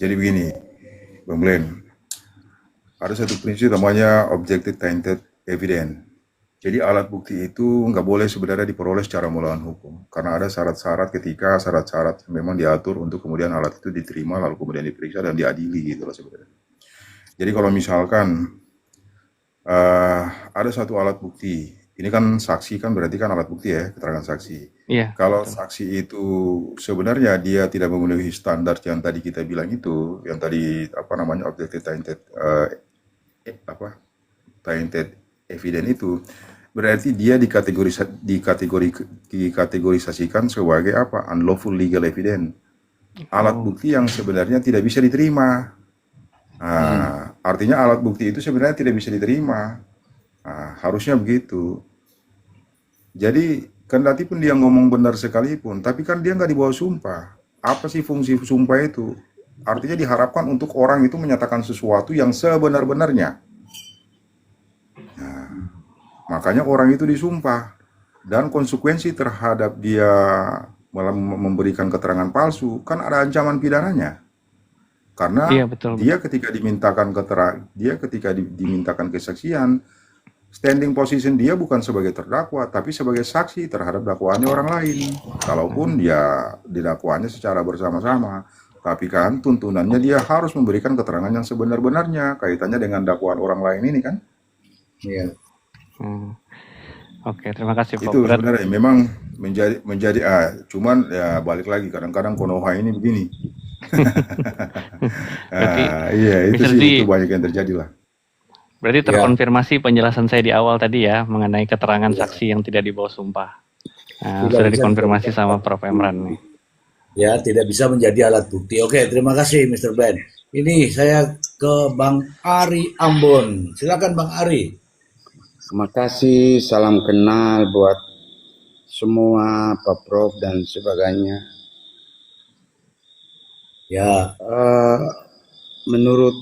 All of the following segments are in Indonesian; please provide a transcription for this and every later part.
Jadi begini, Bang Glenn, ada satu prinsip namanya objective tainted evidence. Jadi alat bukti itu nggak boleh sebenarnya diperoleh secara melawan hukum, karena ada syarat-syarat ketika syarat-syarat memang diatur untuk kemudian alat itu diterima lalu kemudian diperiksa dan diadili gitu loh sebenarnya. Jadi kalau misalkan eh, ada satu alat bukti, ini kan saksi kan berarti kan alat bukti ya, keterangan saksi. Iya, Kalau betul. saksi itu sebenarnya dia tidak memenuhi standar yang tadi kita bilang itu, yang tadi apa namanya objective tainted apa tainted evidence itu, berarti dia dikategorisasikan sebagai apa? Unlawful legal evidence. Alat Oh, bukti yang sebenarnya tidak bisa diterima. Hmm. Artinya alat bukti itu sebenarnya tidak bisa diterima. Harusnya begitu. Jadi kendati pun dia ngomong benar sekalipun, tapi kan dia nggak dibawa sumpah. Apa sih fungsi sumpah itu? Artinya diharapkan untuk orang itu menyatakan sesuatu yang sebenar-benarnya. Makanya orang itu disumpah. Dan konsekuensi terhadap dia memberikan keterangan palsu, kan ada ancaman pidananya. iya Karena betul dia betul. ketika dimintakan kesaksian, standing position dia bukan sebagai terdakwa, tapi sebagai saksi terhadap dakwaannya orang lain. Kalaupun dia didakwaannya secara bersama-sama, tapi kan tuntunannya dia harus memberikan keterangan yang sebenar-benarnya kaitannya dengan dakwaan orang lain ini kan. Iya. Hmm. Oke, terima kasih Pak. Itu sebenarnya memang menjadi cuman ya balik lagi kadang-kadang Konoha ini begini. Berarti Iya itu Mr. sih Z, itu banyak yang terjadi lah. berarti Ya, terkonfirmasi penjelasan saya di awal tadi ya mengenai keterangan ya. saksi yang tidak dibawa sumpah. Nah, Tidak sudah bisa dikonfirmasi dijadikan sama alat Prof. bukti. Emran nih. Ya, tidak bisa menjadi alat bukti. Oke, terima kasih Mr. Ben. Ini saya ke Bang Ari Ambon. Silakan Bang Ari. Terima kasih, salam kenal buat semua Pak Prof dan sebagainya. Ya, Eh, menurut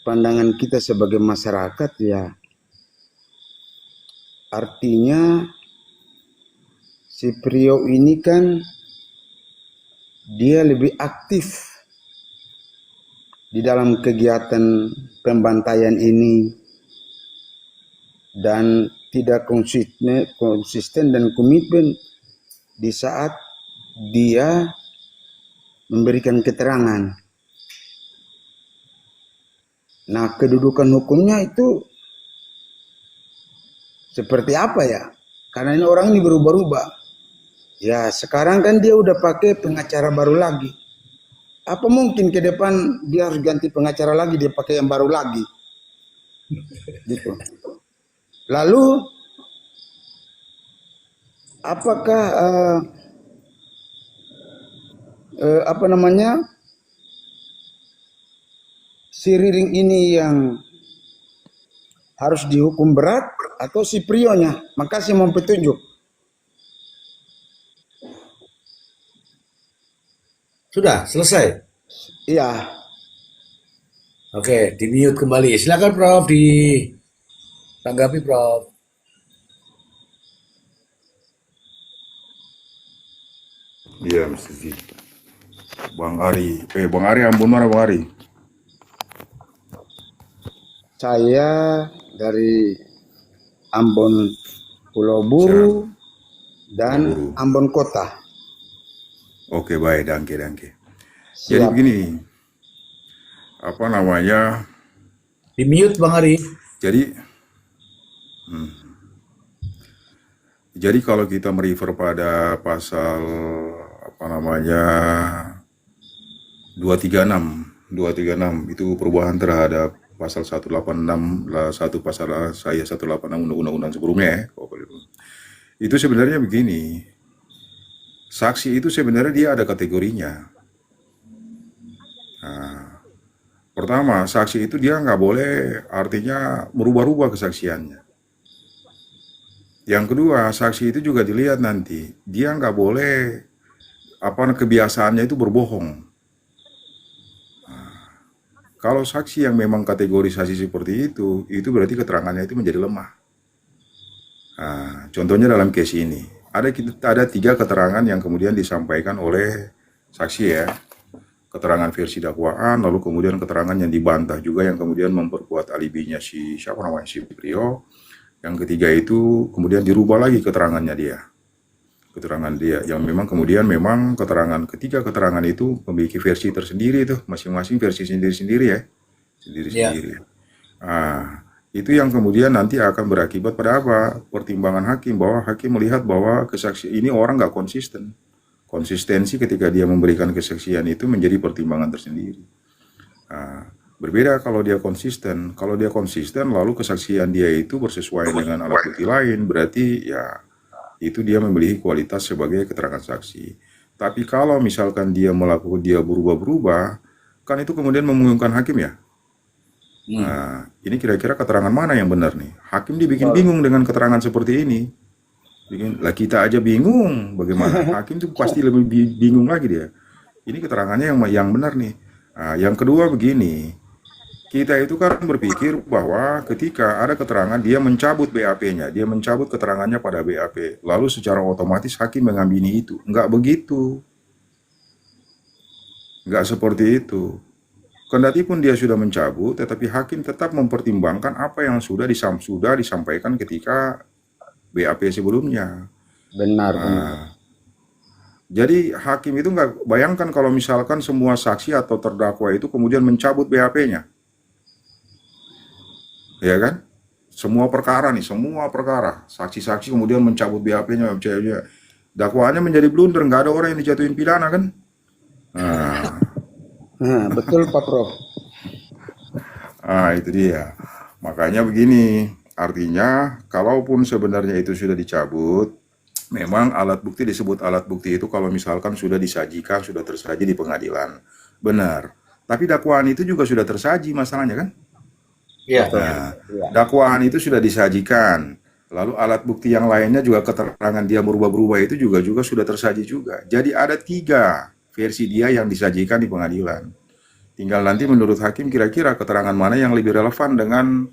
pandangan kita sebagai masyarakat ya, artinya si Priok ini kan dia lebih aktif di dalam kegiatan pembantaian ini dan tidak konsisten dan komitmen di saat dia memberikan keterangan. Nah, kedudukan hukumnya itu seperti apa ya? Karena ini orang ini berubah-ubah. Ya, sekarang kan dia udah pakai pengacara baru lagi. Apa mungkin ke depan dia harus ganti pengacara lagi, dia pakai yang baru lagi? Gitu. Lalu, apakah apa namanya si Riring ini yang harus dihukum berat atau si Prionya? Makasih mau petunjuk. sudah selesai. Iya, Oke, di mute kembali. Silakan Prof ditanggapi Prof. Iya Mr. Z. Bang Ari Ambon mana Bang Ari? saya dari Ambon Pulau Siap, Buru Pulau dan Buru. Ambon Kota. Oke baik, dangke. Jadi Siap. begini, apa namanya? Di mute Bang Ari. Jadi jadi kalau kita merefer pada pasal apa namanya 236 itu perubahan terhadap pasal 186 satu pasal saya 186 undang-undang sebelumnya ya. Itu sebenarnya begini, saksi itu sebenarnya dia ada kategorinya. Pertama, saksi itu dia nggak boleh artinya merubah-rubah kesaksiannya. Yang kedua, saksi itu juga dilihat nanti, dia nggak boleh apa kebiasaannya itu berbohong. Kalau saksi yang memang kategorisasi seperti itu berarti keterangannya itu menjadi lemah. Contohnya dalam case ini, ada tiga keterangan yang kemudian disampaikan oleh saksi ya. keterangan versi dakwaan, lalu kemudian keterangan yang dibantah juga yang kemudian memperkuat alibinya si siapa namanya si Priyo. Yang ketiga itu kemudian dirubah lagi keterangannya dia. Keterangan dia yang memang kemudian memang ketiga keterangan itu memiliki versi tersendiri tuh, masing-masing versi sendiri-sendiri ya. Ya. Sendiri-sendiri. Itu yang kemudian nanti akan berakibat pada apa? Pertimbangan hakim, bahwa hakim melihat bahwa kesaksian ini orang nggak konsisten. Konsistensi ketika dia memberikan kesaksian itu menjadi pertimbangan tersendiri. Berbeda kalau dia konsisten. Kalau dia konsisten lalu kesaksian dia itu bersesuaian dengan alat bukti lain, berarti ya itu dia memiliki kualitas sebagai keterangan saksi. Tapi kalau misalkan dia berubah-berubah, kan itu kemudian membingungkan hakim ya. Nah, ini kira-kira keterangan mana yang benar nih? Hakim dibikin bingung dengan keterangan seperti ini. Lah kita aja bingung, bagaimana hakim tuh pasti lebih bingung lagi dia. Ini keterangannya yang benar nih. Yang kedua begini, kita itu kan berpikir bahwa ketika ada keterangan dia mencabut BAP-nya, dia mencabut keterangannya pada BAP, lalu secara otomatis hakim mengamini itu. Enggak begitu. Enggak seperti itu. Kendati pun dia sudah mencabut, tetapi hakim tetap mempertimbangkan apa yang sudah disampaikan ketika BAP sebelumnya. Benar. Jadi hakim itu nggak bayangkan kalau misalkan semua saksi atau terdakwa itu kemudian mencabut BAP-nya. Ya kan? Semua perkara, saksi-saksi kemudian mencabut BAP-nya, dakwaannya menjadi blunder, nggak ada orang yang dijatuhin pidana kan? Betul Pak Prof. Itu dia. Makanya begini, artinya kalaupun sebenarnya itu sudah dicabut, memang alat bukti disebut alat bukti itu kalau misalkan sudah disajikan, sudah tersaji di pengadilan. Benar. Tapi dakwaan itu juga sudah tersaji masalahnya kan? Iya. Dakwaan itu sudah disajikan. Lalu alat bukti yang lainnya juga keterangan dia berubah-berubah itu juga sudah tersaji juga. Jadi ada 3 versi dia yang disajikan di pengadilan. Tinggal nanti menurut hakim kira-kira keterangan mana yang lebih relevan dengan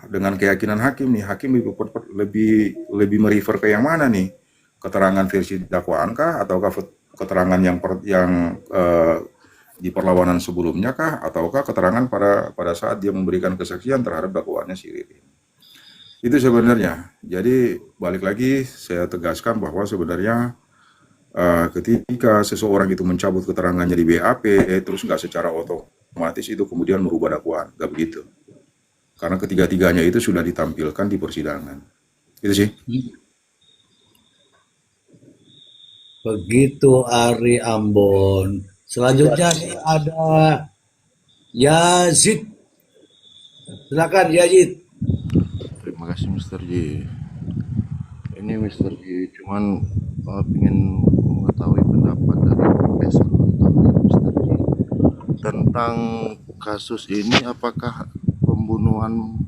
dengan keyakinan hakim nih. Hakim lebih merefer ke yang mana nih? Keterangan versi dakwaan kah ataukah keterangan yang di perlawanan sebelumnya kah ataukah keterangan pada saat dia memberikan kesaksian terhadap dakwaannya si Ririn. Itu sebenarnya. Jadi balik lagi saya tegaskan bahwa sebenarnya ketika seseorang itu mencabut keterangannya di BAP terus nggak secara otomatis itu kemudian merubah dakwaan, nggak begitu. Karena ketiga-tiganya itu sudah ditampilkan di persidangan. Itu sih. Begitu Ari Ambon. Selanjutnya ada Yazid. Silakan Yazid. Terima kasih Mr. J. Ini Mr. J cuman ingin mengetahui pendapat dari Profesor atau dari Mr. J tentang kasus ini, apakah pembunuhan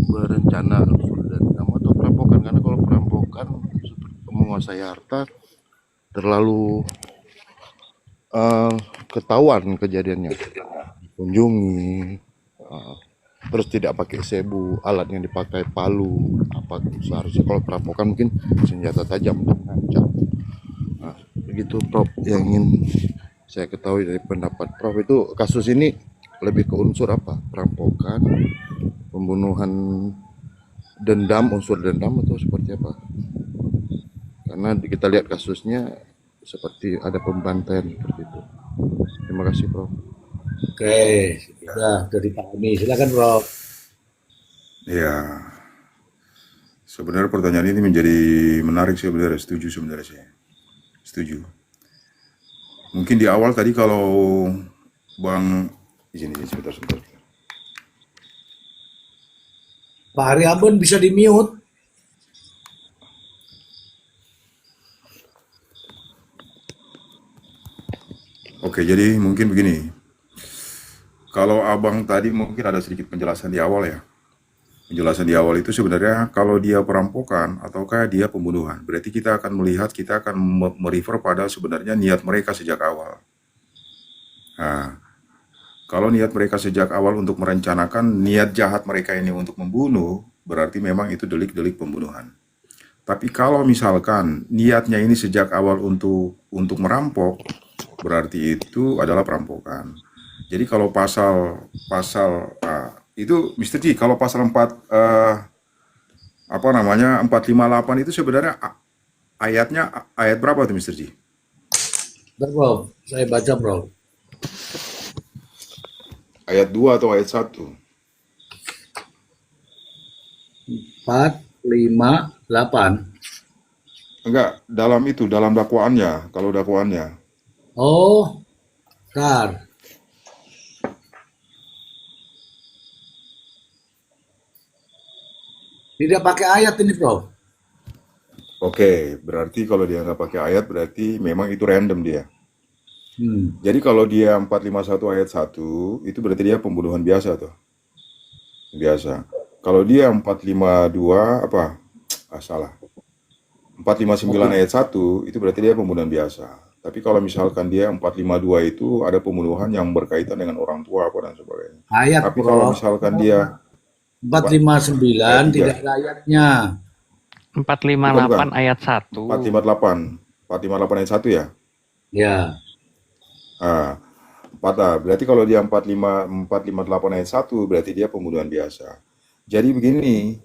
berencana unsur dendam atau perampokan? Karena kalau perampokan seperti menguasai harta terlalu ketahuan kejadiannya, kunjungi terus tidak pakai sebu, alat yang dipakai palu, apa seharusnya kalau perampokan mungkin senjata tajam untuk mengancam. Begitu Prof yang ingin saya ketahui dari pendapat Prof, itu kasus ini lebih ke unsur apa? Perampokan, pembunuhan dendam, unsur dendam atau seperti apa? Karena kita lihat kasusnya seperti ada pembantaian seperti itu. Terima kasih Prof. Oke, sudah dipahami. Silakan Prof. Ya, sebenarnya pertanyaan ini menjadi menarik sebenarnya. Setuju sebenarnya saya. Setuju. Mungkin di awal tadi kalau Bang izin sebentar. Pak Ari Ambon bisa di-mute. Oke, jadi mungkin begini. Kalau Abang tadi mungkin ada sedikit penjelasan di awal ya. Penjelasan di awal itu sebenarnya kalau dia perampokan ataukah dia pembunuhan. Berarti kita akan melihat, kita akan merefer pada sebenarnya niat mereka sejak awal. Nah, kalau niat mereka sejak awal untuk merencanakan niat jahat mereka ini untuk membunuh, berarti memang itu delik-delik pembunuhan. Tapi kalau misalkan niatnya ini sejak awal untuk merampok, berarti itu adalah perampokan. Jadi kalau pasal pasal itu Mr. Ji, kalau pasal 458 itu sebenarnya ayatnya ayat berapa tuh Mr. Ji? Bentar, Bro. Saya baca, Bro. Ayat 2 atau ayat 1? 4, 5, 8. Enggak, dalam dakwaannya, kalau dakwaannya. Oh, bentar. Tidak pakai ayat ini, Bro. Oke, berarti kalau dia nggak pakai ayat berarti memang itu random dia. Hmm. Jadi kalau dia 451 ayat 1, itu berarti dia pembunuhan biasa tuh. Biasa. Kalau dia 452 apa? Salah. 459 ayat 1 itu berarti dia pembunuhan biasa. Tapi kalau misalkan dia 452 itu ada pembunuhan yang berkaitan dengan orang tua apa dan sebagainya. Ayat, Tapi kalau Bro. misalkan dia 459 ayat 3, tidak ada ayatnya. 458 ayat 1. 458, 458 ayat 1 ya. Ya. Ah, berarti kalau dia 458 ayat 1 berarti dia pembunuhan biasa. Jadi begini,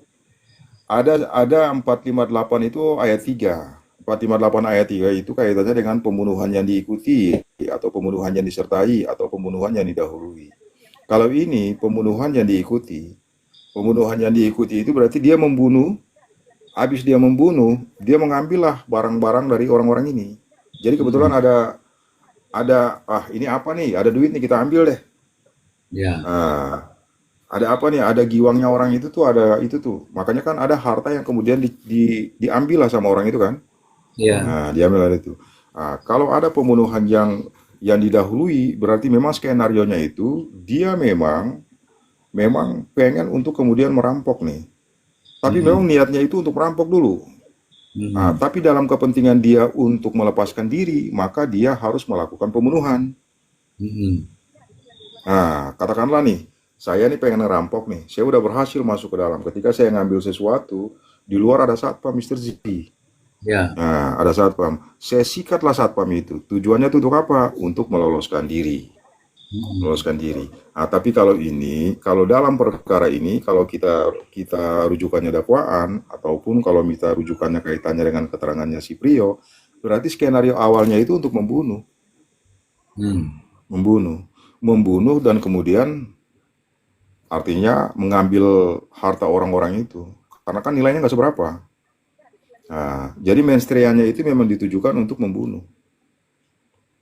ada 458 itu ayat 3. 458 ayat 3 itu kaitannya dengan pembunuhan yang diikuti atau pembunuhan yang disertai atau pembunuhan yang didahului. Kalau ini pembunuhan yang diikuti, itu berarti dia membunuh. Habis dia membunuh, dia mengambillah barang-barang dari orang-orang ini. Jadi kebetulan ada ini apa nih? Ada duit nih, kita ambil deh. Ya. Ada apa nih? Ada giwangnya orang itu tuh, ada itu tuh. Makanya kan ada harta yang kemudian diambil lah sama orang itu kan. Ya. Nah, diambil itu. Kalau ada pembunuhan yang didahului, berarti memang skenarionya itu dia memang pengen untuk kemudian merampok nih. Tapi memang niatnya itu untuk merampok dulu. Tapi dalam kepentingan dia untuk melepaskan diri, maka dia harus melakukan pembunuhan. Katakanlah nih, saya nih pengen ngerampok nih, saya udah berhasil masuk ke dalam. Ketika saya ngambil sesuatu, di luar ada satpam Mr. Z. Ya. Nah, ada satpam. Saya sikatlah satpam itu. Tujuannya itu untuk apa? Untuk meloloskan diri. Tapi kalau dalam perkara ini, kalau kita rujukannya dakwaan, ataupun kalau kita rujukannya kaitannya dengan keterangannya si Prio, berarti skenario awalnya itu untuk membunuh. Membunuh dan kemudian artinya mengambil harta orang-orang itu. Karena kan nilainya nggak seberapa. Jadi menstrianya itu memang ditujukan untuk membunuh.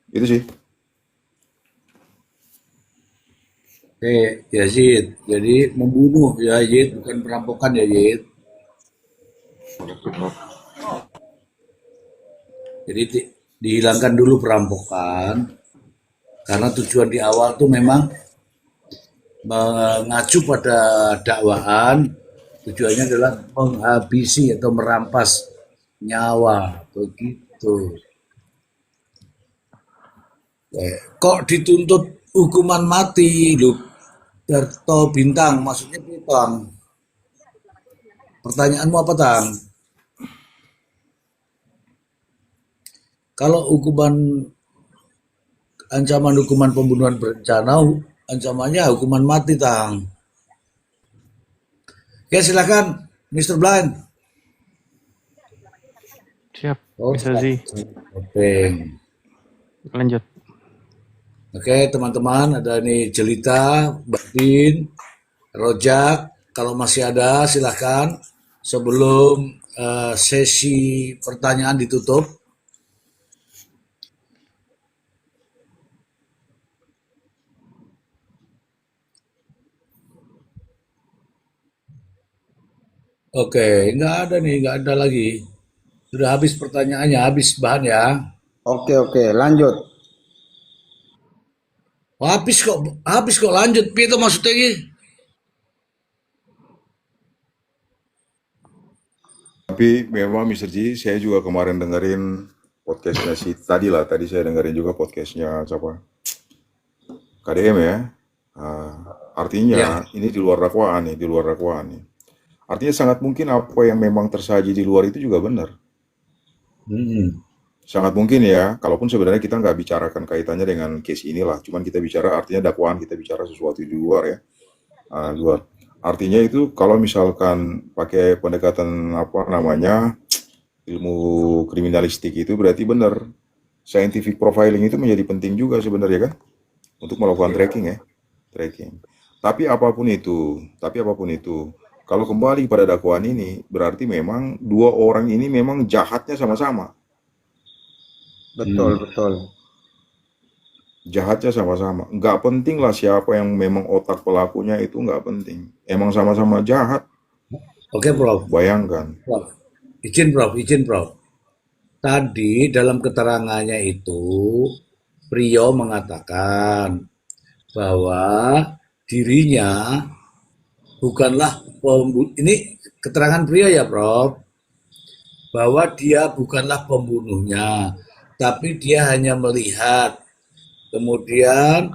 Itu sih. Oke, Yazid. Jadi membunuh ya, Yazid, bukan perampokan ya, Yazid. Jadi dihilangkan dulu perampokan karena tujuan di awal tuh memang mengacu pada dakwaan. Tujuannya adalah menghabisi atau merampas nyawa, begitu. Kok dituntut hukuman mati, lu Darto Bintang, maksudnya Bintang. Pertanyaanmu apa, Tang? Kalau ancaman hukuman pembunuhan berencana, ancamannya hukuman mati, Tang. Oke, silakan, Mr. Blind. Siap, Oh, Mr. Z. Oke. Lanjut. Oke, teman-teman, ada nih Jelita, Badin, Rojak. Kalau masih ada, silakan. Sebelum sesi pertanyaan ditutup. Oke, nggak ada lagi. Sudah habis pertanyaannya, habis bahan ya. Oke, lanjut. Oh, habis kok lanjut. Piye itu maksudnya ini? Tapi memang Mr. G, saya juga kemarin dengerin podcastnya tadi saya dengerin juga podcastnya siapa? KDM ya. Artinya ini di luar dakwaan nih. Artinya sangat mungkin apa yang memang tersaji di luar itu juga benar. Sangat mungkin ya, kalaupun sebenarnya kita nggak bicarakan kaitannya dengan case inilah, cuman kita bicara artinya dakwaan, kita bicara sesuatu di luar ya, luar. Artinya itu kalau misalkan pakai pendekatan apa namanya ilmu kriminalistik itu berarti benar scientific profiling itu menjadi penting juga sebenarnya kan untuk melakukan tracking ya, tracking. Tapi apapun itu, kalau kembali pada dakwaan ini berarti memang dua orang ini memang jahatnya sama-sama. Betul, Hmm. betul. Jahatnya sama-sama. Nggak penting lah siapa yang memang otak pelakunya itu nggak penting. Emang sama-sama jahat. Oke, Prof. Bayangkan. Prof. Izin, Prof. Tadi dalam keterangannya itu, Priyo mengatakan bahwa dirinya bukanlah ini keterangan Priyo ya, Prof, bahwa dia bukanlah pembunuhnya, tapi dia hanya melihat, kemudian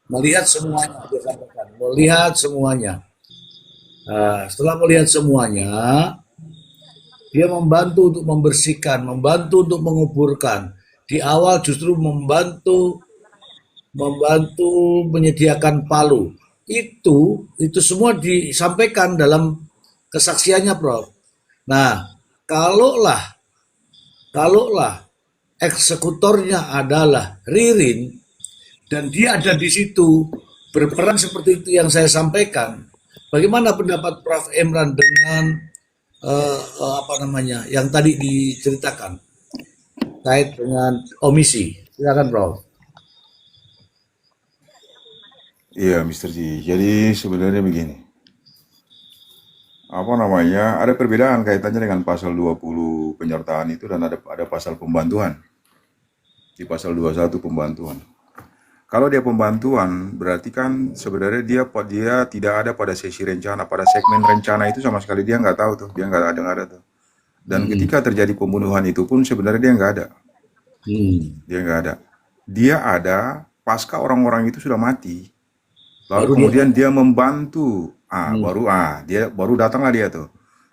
melihat semuanya, dia sampaikan, melihat semuanya. Setelah melihat semuanya, dia membantu untuk membersihkan, membantu untuk menguburkan. Di awal justru membantu membantu menyediakan palu. Itu semua disampaikan dalam kesaksiannya, Prof. Nah, kalaulah kalaulah eksekutornya adalah Ririn dan dia ada di situ berperan seperti itu yang saya sampaikan. Bagaimana pendapat Prof. Emran dengan apa namanya yang tadi diceritakan terkait dengan omisi? Silakan, Prof. Iya, Mister Ji. Jadi sebenarnya begini. Apa namanya? Ada perbedaan kaitannya dengan pasal 20 penyertaan itu dan ada pasal pembantuan. Di pasal 21 pembantuan. Kalau dia pembantuan, berarti kan sebenarnya dia tidak ada pada sesi rencana, pada segmen rencana itu sama sekali dia nggak tahu tuh, dia nggak ada tuh. Dan Hmm. ketika terjadi pembunuhan itu pun sebenarnya dia nggak ada, Hmm. dia nggak ada. Dia ada pasca orang-orang itu sudah mati, lalu Baru dia. kemudian dia membantu, Hmm. dia baru datanglah dia tuh,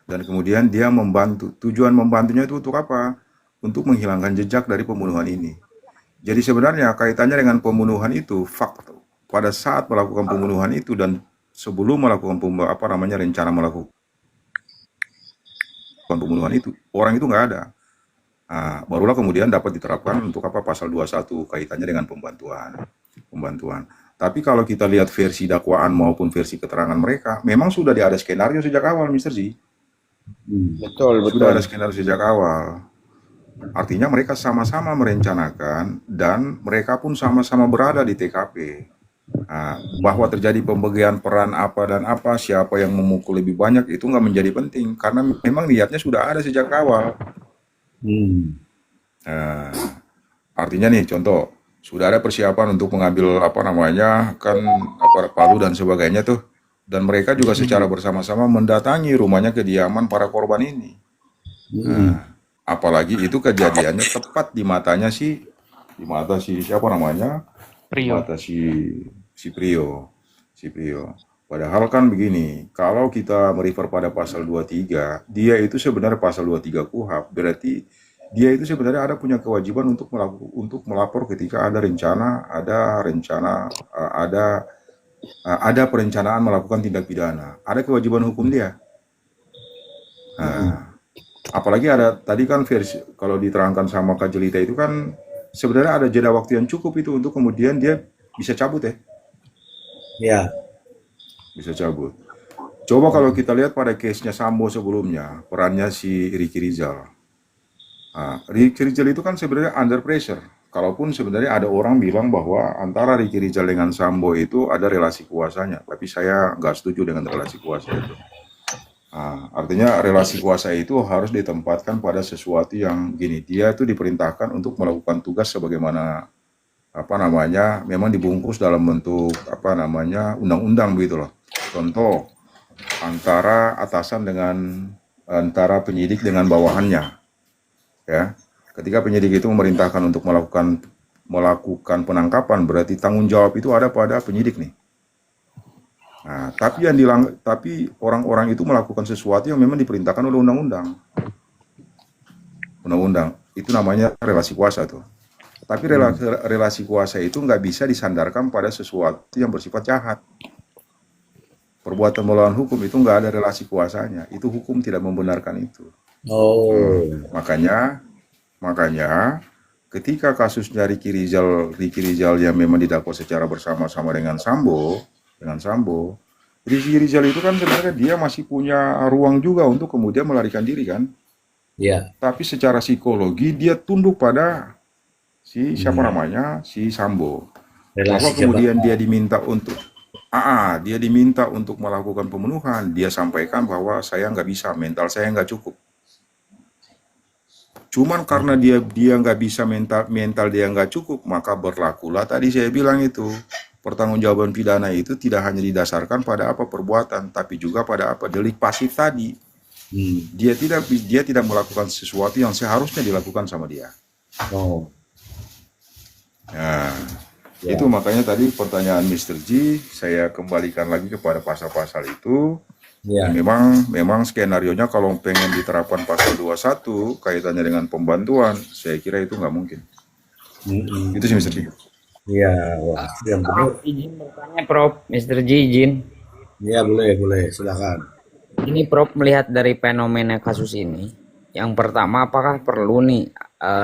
dan kemudian dia membantu. Tujuan membantunya itu untuk apa? Untuk menghilangkan jejak dari pembunuhan ini. Jadi sebenarnya kaitannya dengan pembunuhan itu fakta pada saat melakukan pembunuhan itu dan sebelum melakukan rencana melakukan pembunuhan itu orang itu nggak ada. Barulah kemudian dapat diterapkan untuk apa pasal 21 kaitannya dengan pembantuan. Tapi kalau kita lihat versi dakwaan maupun versi keterangan mereka, memang sudah ada skenario sejak awal, Mister Z. Hmm. Betul, Sudah ada betul. skenario sejak awal. Artinya mereka sama-sama merencanakan dan mereka pun sama-sama berada di TKP. Bahwa terjadi pembagian peran apa dan apa, siapa yang memukul lebih banyak itu nggak menjadi penting karena memang niatnya sudah ada sejak awal. Hmm. Nah, artinya nih contoh sudah ada persiapan untuk mengambil palu dan sebagainya tuh, dan mereka juga secara bersama-sama mendatangi rumahnya kediaman para korban ini. Hmm. Apalagi itu kejadiannya tepat di mata si siapa namanya, di Prio. mata si Prio. Padahal kan begini, kalau kita merefer pada pasal 23, dia itu sebenarnya pasal 23 KUHP, berarti dia itu sebenarnya punya kewajiban untuk melapor ketika ada perencanaan melakukan tindak pidana. Ada kewajiban hukum dia. Apalagi ada tadi kan versi kalau diterangkan sama Kak Jelita itu kan sebenarnya ada jeda waktu yang cukup itu untuk kemudian dia bisa cabut ya. Ya. Bisa cabut. Coba kalau kita lihat pada case-nya Sambo sebelumnya, perannya si Ricky Rizal. Ricky Rizal itu kan sebenarnya under pressure. Kalaupun sebenarnya ada orang bilang bahwa antara Ricky Rizal dengan Sambo itu ada relasi kuasanya, tapi saya nggak setuju dengan relasi kuasa itu. Artinya relasi kuasa itu harus ditempatkan pada sesuatu yang gini, dia itu diperintahkan untuk melakukan tugas sebagaimana memang dibungkus dalam bentuk undang-undang begitu loh. Contoh antara penyidik dengan bawahannya, ya. Ketika penyidik itu memerintahkan untuk melakukan penangkapan, berarti tanggung jawab itu ada pada penyidik nih. Tapi orang-orang itu melakukan sesuatu yang memang diperintahkan oleh undang-undang. itu namanya relasi kuasa tuh. Tapi relasi kuasa itu nggak bisa disandarkan pada sesuatu yang bersifat jahat. Perbuatan melawan hukum itu nggak ada relasi kuasanya. Itu hukum tidak membenarkan itu. Oh, Makanya ketika kasusnya Ricky Rizal yang memang didakwa secara bersama-sama dengan Sambo, Ricky Rizal itu kan sebenarnya dia masih punya ruang juga untuk kemudian melarikan diri kan. ya. Tapi secara psikologi dia tunduk pada si siapa namanya, si Sambo. Relasi Maka kemudian dia diminta untuk melakukan pembunuhan. Dia sampaikan bahwa saya nggak bisa, mental saya nggak cukup. Cuman karena dia nggak bisa, mental dia nggak cukup, maka berlakulah tadi saya bilang itu, pertanggungjawaban pidana itu tidak hanya didasarkan pada apa perbuatan, tapi juga pada apa delik pasif tadi. Dia tidak melakukan sesuatu yang seharusnya dilakukan sama dia. Oh, Nah, ya. itu makanya tadi pertanyaan Mr. G, saya kembalikan lagi kepada pasal-pasal itu. Ya. Memang skenarionya kalau pengen diterapkan pasal 21 kaitannya dengan pembantuan, saya kira itu nggak mungkin. Itu sih Mr. G. Ya, wah, yang benar. Izin bertanya, Prof. Mr. Ji, izin. Ya, boleh, silakan. Ini Prof melihat dari fenomena kasus ini. Yang pertama, apakah perlu nih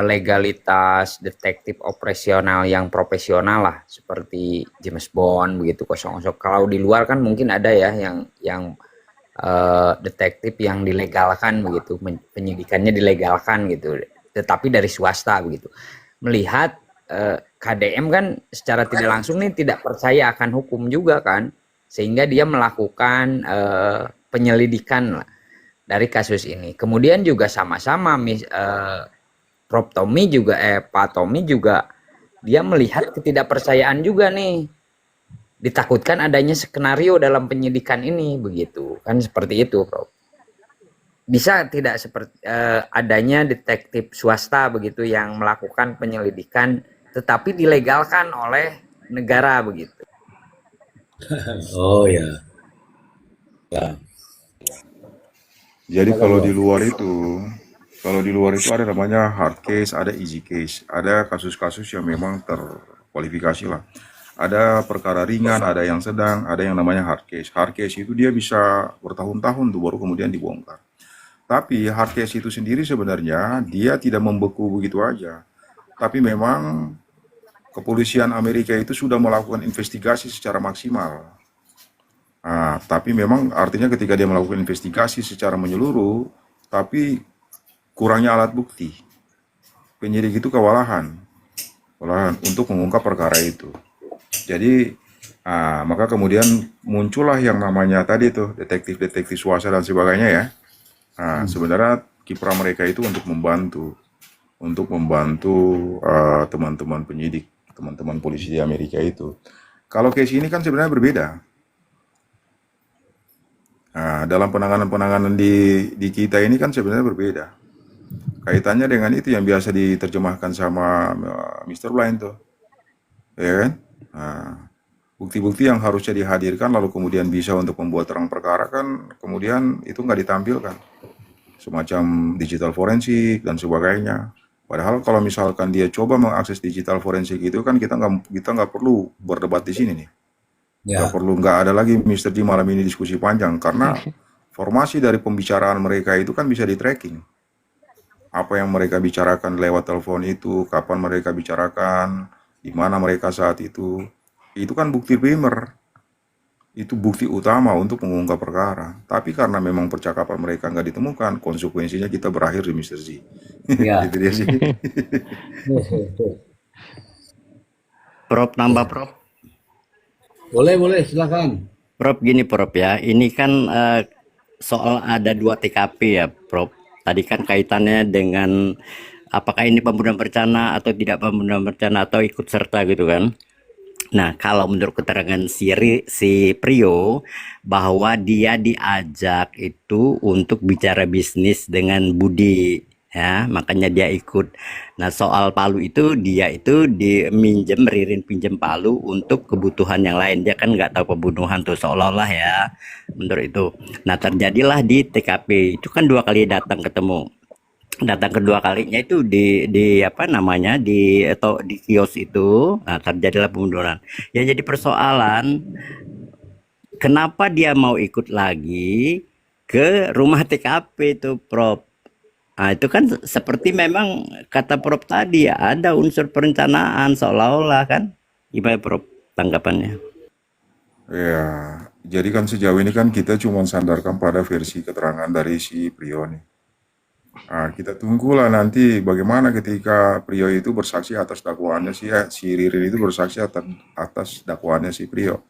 legalitas detektif operasional yang profesional lah, seperti James Bond begitu 007. Kalau di luar kan mungkin ada ya yang detektif yang dilegalkan begitu, penyidikannya dilegalkan gitu, tetapi dari swasta begitu. Melihat KDM kan secara tidak langsung nih tidak percaya akan hukum juga kan, sehingga dia melakukan penyelidikan lah dari kasus ini. Kemudian juga sama-sama Prof Tommy juga Pak Tommy juga dia melihat ketidakpercayaan juga nih. Ditakutkan adanya skenario dalam penyidikan ini begitu. Kan seperti itu, Prof. Bisa tidak seperti adanya detektif swasta begitu yang melakukan penyelidikan tetapi dilegalkan oleh negara begitu. Oh ya. Ya. Jadi kalau di luar itu ada namanya hard case, ada easy case, ada kasus-kasus yang memang terkualifikasi lah. Ada perkara ringan, ada yang sedang, ada yang namanya hard case. Hard case itu dia bisa bertahun-tahun tuh baru kemudian dibongkar. Tapi hard case itu sendiri sebenarnya dia tidak membeku begitu aja. Tapi memang kepolisian Amerika itu sudah melakukan investigasi secara maksimal. Nah, tapi memang artinya ketika dia melakukan investigasi secara menyeluruh, tapi kurangnya alat bukti. Penyidik itu kewalahan untuk mengungkap perkara itu. Jadi, maka kemudian muncullah yang namanya tadi tuh detektif swasta dan sebagainya ya. Sebenarnya kiprah mereka itu untuk membantu teman-teman penyidik, teman-teman polisi di Amerika itu. Kalau case ini kan sebenarnya berbeda. Dalam penanganan di kita ini kan sebenarnya berbeda. Kaitannya dengan itu yang biasa diterjemahkan sama Mr. Blind tuh, ya kan? Bukti-bukti yang harusnya dihadirkan lalu kemudian bisa untuk membuat terang perkara kan kemudian itu nggak ditampilkan, semacam digital forensik dan sebagainya. Padahal kalau misalkan dia coba mengakses digital forensik itu kan kita nggak perlu berdebat di sini nih, nggak ada lagi Mr. G malam ini diskusi panjang karena formasi dari pembicaraan mereka itu kan bisa di tracking. Apa yang mereka bicarakan lewat telepon itu, kapan mereka bicarakan, di mana mereka saat itu kan bukti primer, itu bukti utama untuk mengungkap perkara. Tapi karena memang percakapan mereka nggak ditemukan, konsekuensinya kita berakhir di Mr. Z. Ya. Gitu dia sih. Prof, nambah Prof. Boleh, silakan. Prof, gini Prof ya, ini kan soal ada 2 TKP ya Prof. Tadi kan kaitannya dengan apakah ini pembunuhan berencana atau tidak pembunuhan berencana atau ikut serta gitu kan. Nah, kalau menurut keterangan si Prio bahwa dia diajak itu untuk bicara bisnis dengan Budi ya, makanya dia ikut. Nah, soal Palu itu dia itu Ririn pinjem Palu untuk kebutuhan yang lain. Dia kan nggak tahu pembunuhan tuh seolah-olah ya, menurut itu. Nah, terjadilah di TKP itu kan 2 kali datang ketemu. datang kedua kalinya itu di apa namanya di kios itu, nah, terjadilah pembunuhan. Yang jadi persoalan, kenapa dia mau ikut lagi ke rumah TKP itu, Prof? Nah, itu kan seperti memang kata Prof tadi ya, ada unsur perencanaan seolah-olah kan. Gimana Prof tanggapannya? Ya, jadi kan sejauh ini kan kita cuma sandarkan pada versi keterangan dari si Prio nih. Nah, kita tunggulah nanti bagaimana ketika Prio itu bersaksi atas dakwaannya si Ririn itu bersaksi atas dakwaannya si Prio.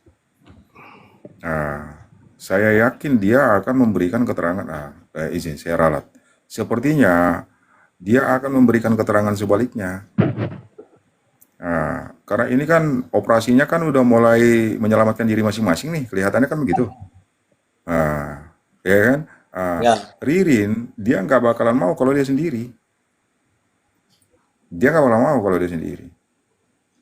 Nah, saya yakin dia akan memberikan keterangan. Izin saya ralat. Sepertinya dia akan memberikan keterangan sebaliknya. Nah, karena ini kan operasinya kan udah mulai menyelamatkan diri masing-masing nih, kelihatannya kan begitu. Nah, ya kan? Ya, Ririn dia nggak bakalan mau kalau dia sendiri. Dia nggak bakalan mau kalau dia sendiri.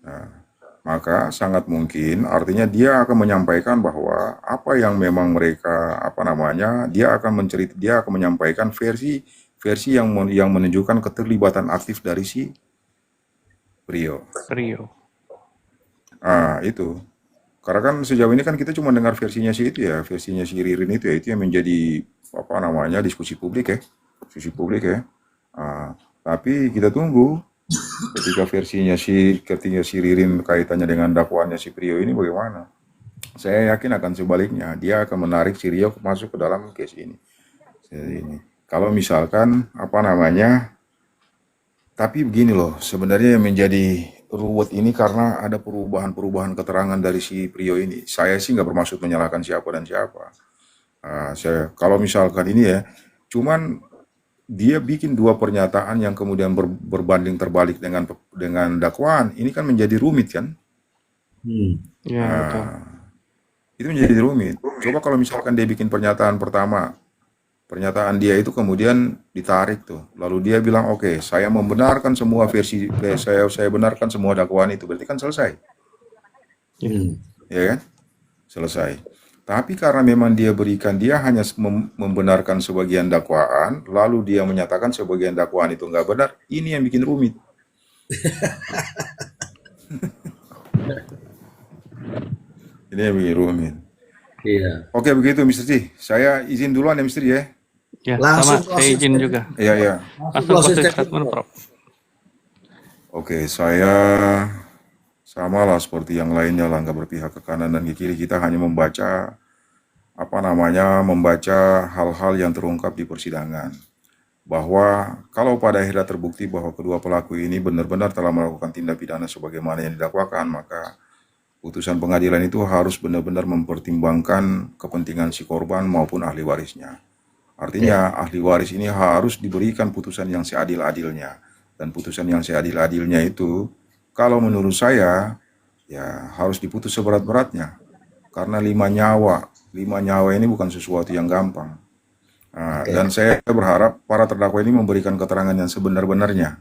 Nah, maka sangat mungkin artinya dia akan menyampaikan bahwa apa yang memang mereka apa namanya dia akan menyampaikan versi yang menunjukkan keterlibatan aktif dari si Prio. Rio. Itu. Karena kan sejauh ini kan kita cuma dengar versinya si itu ya, versinya si Ririn itu ya, itu yang menjadi apa namanya diskusi publik ya. Tapi kita tunggu ketika si Ririn kaitannya dengan dakwaannya si Prio ini bagaimana. Saya yakin akan sebaliknya, dia akan menarik si Rio masuk ke dalam case ini. Kalau misalkan apa namanya, tapi begini loh, sebenarnya yang menjadi ruwet ini karena ada perubahan keterangan dari si Prio ini. Saya sih nggak bermaksud menyalahkan siapa dan siapa. Kalau misalkan ini ya, cuman dia bikin dua pernyataan yang kemudian berbanding terbalik dengan dakwaan. Ini kan menjadi rumit kan? Ya, betul. Itu menjadi rumit. Coba kalau misalkan dia bikin pernyataan pertama, pernyataan dia itu kemudian ditarik tuh. Lalu dia bilang, oke, saya membenarkan semua saya benarkan semua dakwaan itu. Berarti kan selesai. Ya kan? Selesai. Tapi karena memang dia hanya membenarkan sebagian dakwaan, lalu dia menyatakan sebagian dakwaan itu nggak benar, ini yang bikin rumit. Ini yang bikin rumit. iya. Oke, begitu Mr. T. Saya izin duluan ya Mr. T ya. Ya, Langsung sama. Saya izin juga. Iya, iya. Langsung closing statement, Prof. Oke, saya sama lah seperti yang lainnya lah, nggak berpihak ke kanan dan ke kiri. Kita hanya membaca hal-hal yang terungkap di persidangan. Bahwa kalau pada akhirnya terbukti bahwa kedua pelaku ini benar-benar telah melakukan tindak pidana sebagaimana yang didakwakan, maka putusan pengadilan itu harus benar-benar mempertimbangkan kepentingan si korban maupun ahli warisnya. Artinya ahli waris ini harus diberikan putusan yang seadil-adilnya. Dan putusan yang seadil-adilnya itu, kalau menurut saya, ya harus diputus seberat-beratnya. Karena 5 nyawa ini bukan sesuatu yang gampang. Dan saya berharap para terdakwa ini memberikan keterangan yang sebenar-benarnya.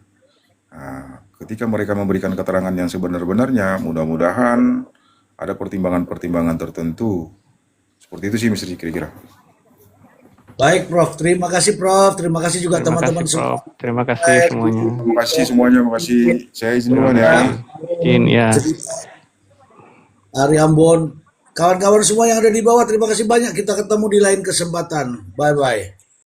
Ketika mereka memberikan keterangan yang sebenar-benarnya, mudah-mudahan ada pertimbangan-pertimbangan tertentu. Seperti itu sih Mr. kira-kira. Baik, Prof. Terima kasih, Prof. Terima kasih juga Terima teman-teman kasih, semua. Prof. Terima kasih semuanya. Terima kasih semuanya, terima kasih. Saya izin duluan ya. Izin ya. Ari Ambon, kawan-kawan semua yang ada di bawah, terima kasih banyak. Kita ketemu di lain kesempatan. Bye-bye.